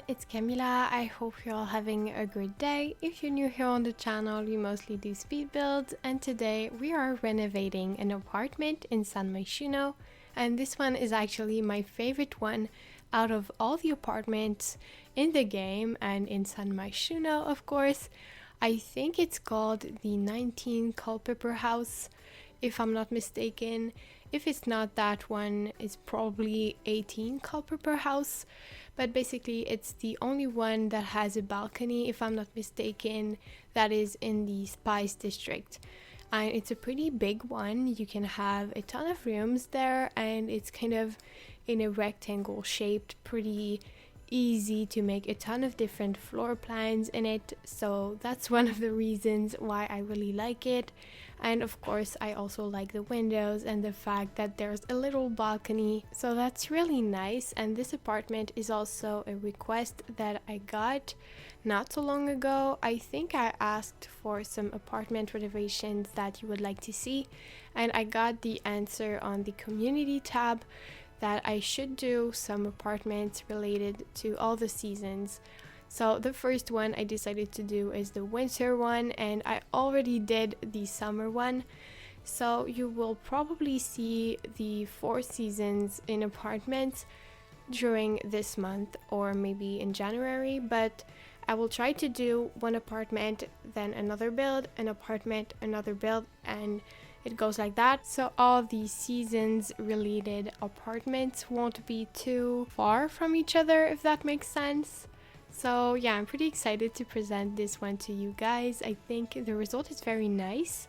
it's Kamila. I hope you're all having a great day. If you're new here on the channel, we mostly do speed builds, and today we are renovating an apartment in San Myshuno, and this one is actually my favorite one out of all the apartments in the game and in San Myshuno, of course. I think it's called the 19 Culpepper house, if I'm not mistaken. If it's not that one, it's probably 18 Culpepper house, but basically it's the only one that has a balcony, if I'm not mistaken, that is in the Spice district. And it's a pretty big one. You can have a ton of rooms there, and it's kind of in a rectangle shaped, pretty easy to make a ton of different floor plans in it, so that's one of the reasons why I really like it. And of course I also like the windows and the fact that there's a little balcony, so that's really nice. And this apartment is also a request that I got not so long ago. I think I asked for some apartment renovations that you would like to see, and I got the answer on the community tab that I should do some apartments related to all the seasons. So the first one I decided to do is the winter one, and I already did the summer one. So you will probably see the 4 seasons in apartments during this month or maybe in January, but I will try to do one apartment, then another build, an apartment, another build, and it goes like that. So all the seasons related apartments won't be too far from each other, if that makes sense. So yeah, I'm pretty excited to present this one to you guys. I think the result is very nice,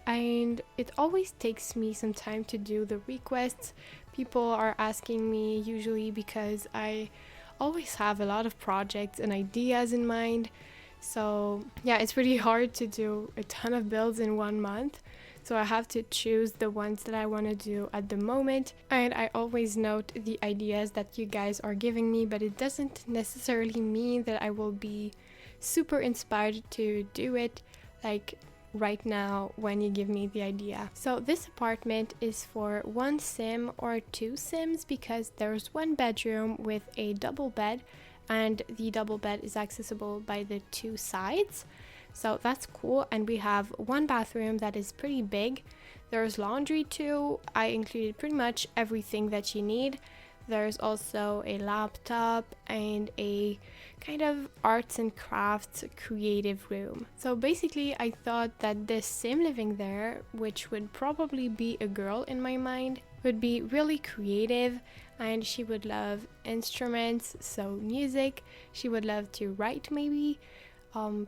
and it always takes me some time to do the requests. People are asking me usually because I always have a lot of projects and ideas in mind. So yeah, it's pretty hard to do a ton of builds in 1 month. So I have to choose the ones that I want to do at the moment, and I always note the ideas that you guys are giving me, but it doesn't necessarily mean that I will be super inspired to do it like right now when you give me the idea. So this apartment is for 1 sim or 2 sims, because there's 1 bedroom with a double bed, and the double bed is accessible by the 2 sides. So that's cool. And we have 1 bathroom that is pretty big. There's laundry too. I included pretty much everything that you need. There's also a laptop and a kind of arts and crafts creative room. So basically I thought that this sim living there, which would probably be a girl in my mind, would be really creative, and she would love instruments, so music. She would love to write, maybe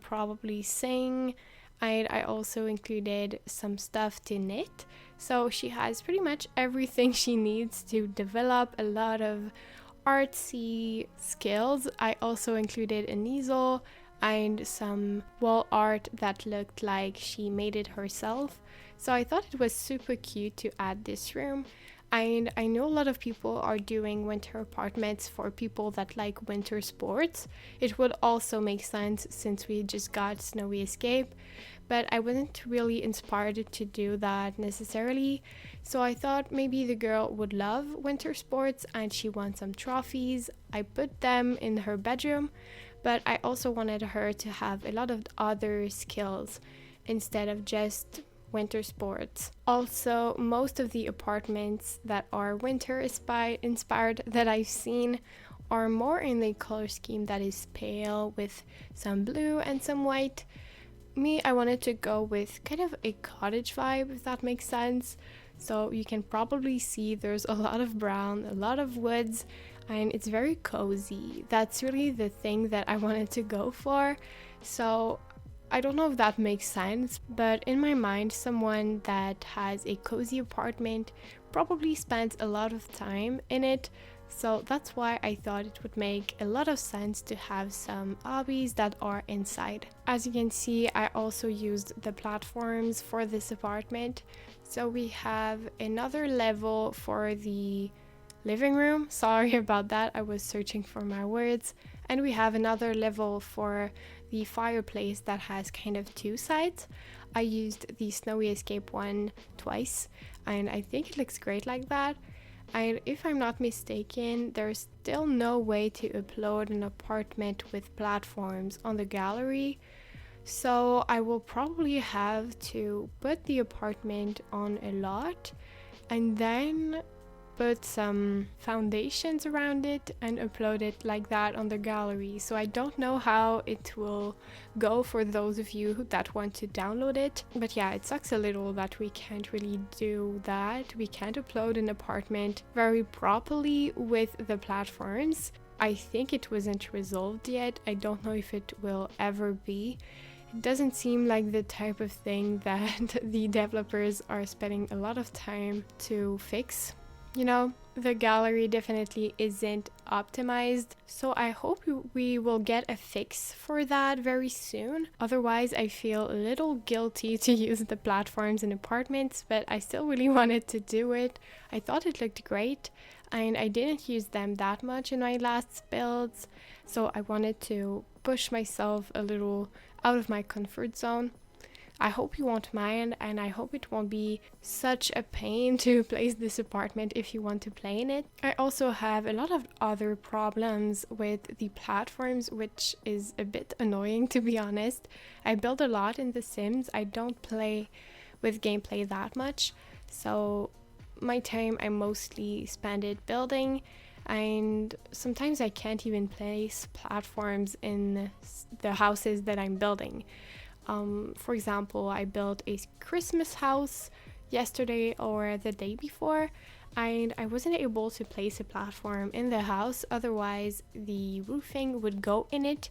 probably sing, and I also included some stuff to knit. So she has pretty much everything she needs to develop a lot of artsy skills. I also included an easel and some wall art that looked like she made it herself. So I thought it was super cute to add this room. And I know a lot of people are doing winter apartments for people that like winter sports. It would also make sense since we just got Snowy Escape, but I wasn't really inspired to do that necessarily. So I thought maybe the girl would love winter sports and she wants some trophies. I put them in her bedroom, but I also wanted her to have a lot of other skills instead of just winter sports. Also, most of the apartments that are winter inspired that I've seen are more in the color scheme that is pale with some blue and some white. Me, I wanted to go with kind of a cottage vibe, if that makes sense. So you can probably see there's a lot of brown, a lot of woods, and it's very cozy. That's really the thing that I wanted to go for. So I don't know if that makes sense, but in my mind, someone that has a cozy apartment probably spends a lot of time in it. So that's why I thought it would make a lot of sense to have some hobbies that are inside. As you can see, I also used the platforms for this apartment. So we have another level for the living room. Sorry about that, I was searching for my words. And we have another level for the fireplace that has kind of 2 sides. I used the Snowy Escape one twice, and I think it looks great like that. And if I'm not mistaken, there's still no way to upload an apartment with platforms on the gallery. So I will probably have to put the apartment on a lot and then put some foundations around it and upload it like that on the gallery. So I don't know how it will go for those of you that want to download it. But yeah, it sucks a little that we can't really do that. We can't upload an apartment very properly with the platforms. I think it wasn't resolved yet. I don't know if it will ever be. It doesn't seem like the type of thing that the developers are spending a lot of time to fix. You know, the gallery definitely isn't optimized, so I hope we will get a fix for that very soon. Otherwise, I feel a little guilty to use the platforms in apartments, but I still really wanted to do it. I thought it looked great, and I didn't use them that much in my last builds, so I wanted to push myself a little out of my comfort zone. I hope you won't mind, and I hope it won't be such a pain to place this apartment if you want to play in it. I also have a lot of other problems with the platforms, which is a bit annoying, to be honest. I build a lot in The Sims. I don't play with gameplay that much, so my time I mostly spend it building, and sometimes I can't even place platforms in the houses that I'm building. For example, I built a Christmas house yesterday or the day before, and I wasn't able to place a platform in the house, otherwise the roofing would go in it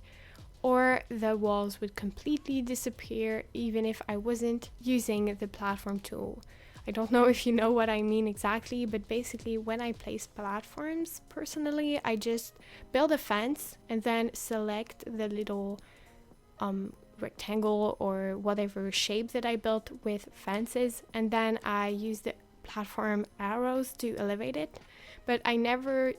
or the walls would completely disappear even if I wasn't using the platform tool. I don't know if you know what I mean exactly, but basically when I place platforms, personally, I just build a fence and then select the little rectangle or whatever shape that I built with fences, and then I use the platform arrows to elevate it, but I never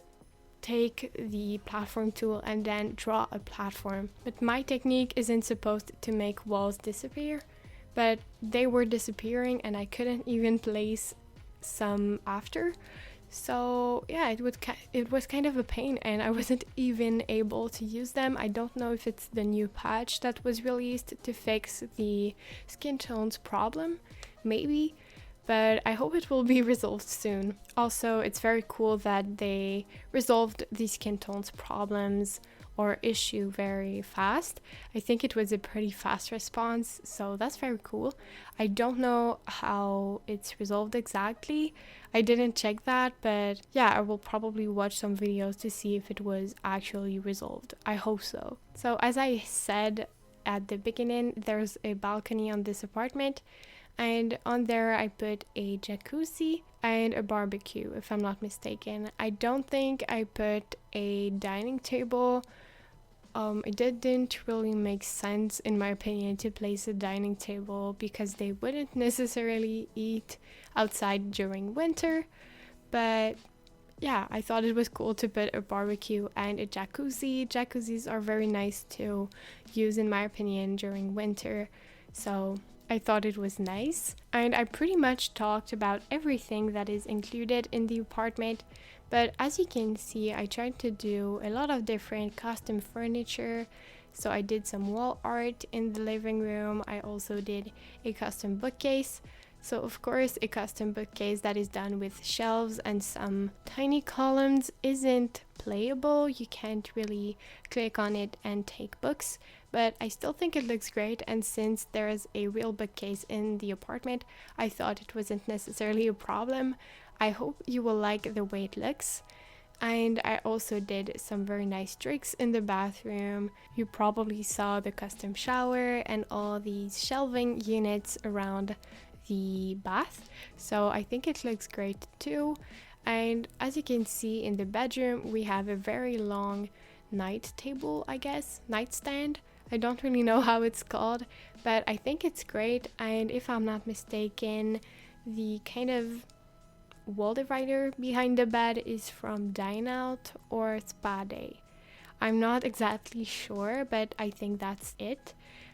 take the platform tool and then draw a platform. But my technique isn't supposed to make walls disappear, but they were disappearing and I couldn't even place some after. So yeah, it was kind of a pain, and I wasn't even able to use them. I don't know if it's the new patch that was released to fix the skin tones problem, maybe, but I hope it will be resolved soon. Also, it's very cool that they resolved the skin tones problems or issue very fast. I think it was a pretty fast response, so that's very cool. I don't know how it's resolved exactly. I didn't check that, but yeah, I will probably watch some videos to see if it was actually resolved. I hope so. So as I said at the beginning, there's a balcony on this apartment, and on there I put a jacuzzi and a barbecue, if I'm not mistaken. I don't think I put a dining table. It didn't really make sense, in my opinion, to place a dining table because they wouldn't necessarily eat outside during winter. But yeah, I thought it was cool to put a barbecue and a jacuzzi. Jacuzzis are very nice to use, in my opinion, during winter. So I thought it was nice. And I pretty much talked about everything that is included in the apartment. But as you can see, I tried to do a lot of different custom furniture. So I did some wall art in the living room. I also did a custom bookcase. So of course, a custom bookcase that is done with shelves and some tiny columns isn't playable. You can't really click on it and take books, but I still think it looks great. And since there is a real bookcase in the apartment, I thought it wasn't necessarily a problem. I hope you will like the way it looks. And I also did some very nice tricks in the bathroom. You probably saw the custom shower and all these shelving units around the bath. So I think it looks great too. And as you can see in the bedroom, we have a very long night table, I guess, nightstand. I don't really know how it's called, but I think it's great. And if I'm not mistaken, the kind of wall divider behind the bed is from Dine Out or Spa Day. I'm not exactly sure, but I think that's it.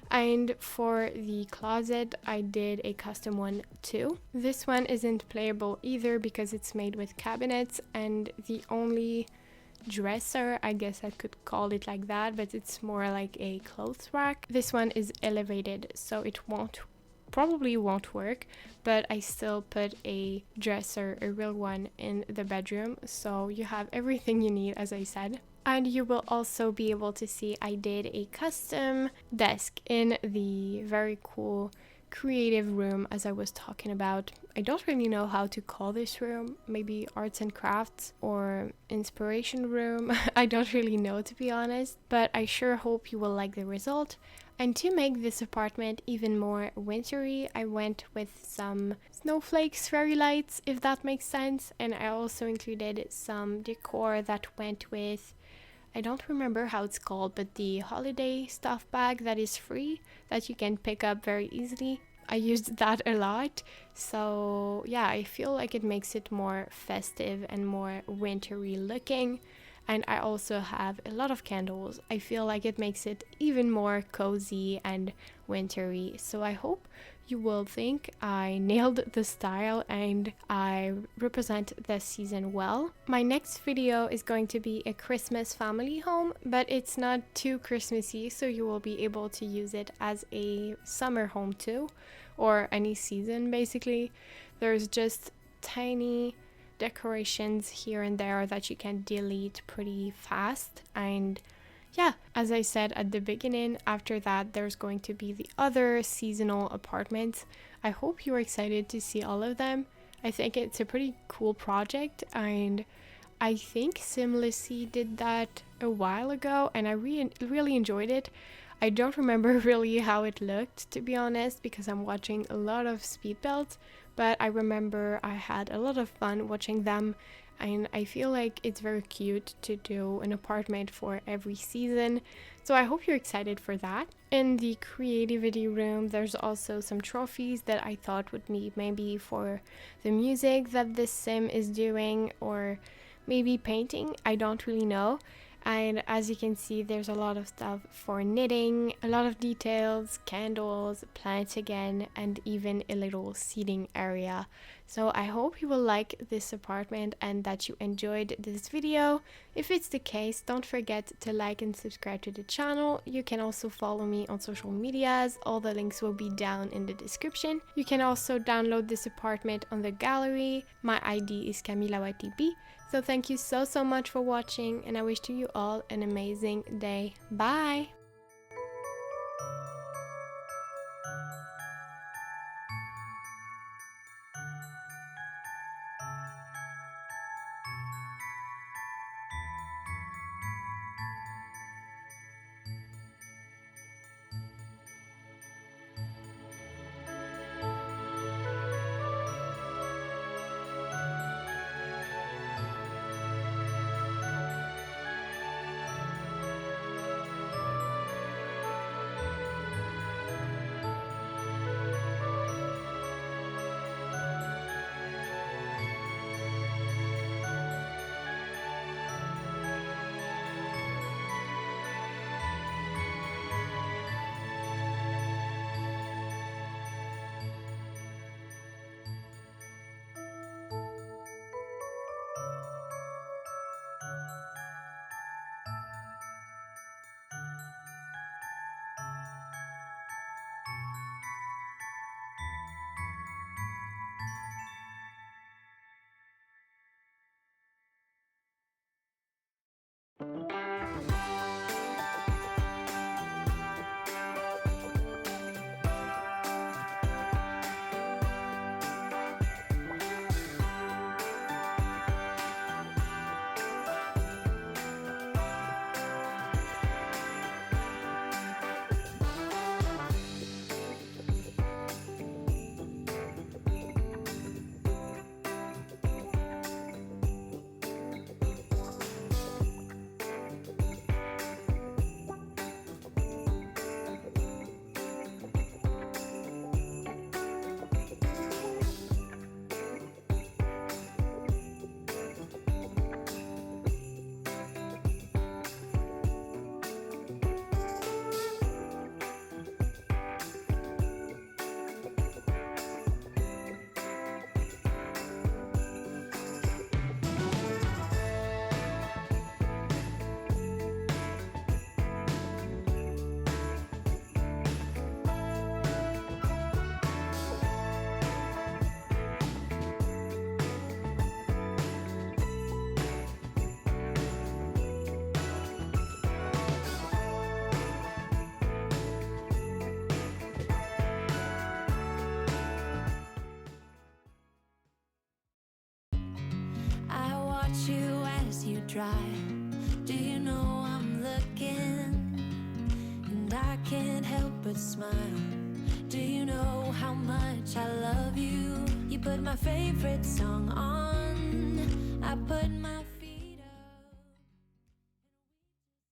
And for the closet, I did a custom one too. This one isn't playable either because it's made with cabinets, and the only dresser, I guess I could call it like that, but it's more like a clothes rack. This one is elevated, so it probably won't work, but I still put a dresser, a real one, in the bedroom, so you have everything you need, as I said. And you will also be able to see I did a custom desk in the very cool creative room, as I was talking about. I don't really know how to call this room, maybe arts and crafts or inspiration room. I don't really know, to be honest, but I sure hope you will like the result. And to make this apartment even more wintry, I went with some snowflakes, fairy lights, if that makes sense. And I also included some decor that went with, I don't remember how it's called, but the holiday stuff bag that is free, that you can pick up very easily. I used that a lot. So yeah, I feel like it makes it more festive and more wintry looking. And I also have a lot of candles. I feel like it makes it even more cozy and wintry. So I hope you will think I nailed the style and I represent this season well. My next video is going to be a Christmas family home, but it's not too Christmassy, so you will be able to use it as a summer home too, or any season basically. There's just tiny decorations here and there that you can delete pretty fast. And yeah, as I said at the beginning, after that there's going to be the other seasonal apartments. I hope you're excited to see all of them. I think it's a pretty cool project, and I think Simlessy did that a while ago, and I really enjoyed it. I don't remember really how it looked, to be honest, because I'm watching a lot of speed builds, but I remember I had a lot of fun watching them, and I feel like it's very cute to do an apartment for every season. So I hope you're excited for that. In the creativity room, there's also some trophies that I thought would be maybe for the music that this sim is doing, or maybe painting, I don't really know. And as you can see, there's a lot of stuff for knitting, a lot of details, candles, plants again, and even a little seating area. So I hope you will like this apartment and that you enjoyed this video. If it's the case, don't forget to like and subscribe to the channel. You can also follow me on social medias. All the links will be down in the description. You can also download this apartment on the gallery. My ID is KamilaYtb. So thank you so much for watching, and I wish to you all an amazing day. Bye! watch you as you drive. Do you know I'm looking? And I can't help but smile. Do you know how much I love you? You put my favorite song on. I put my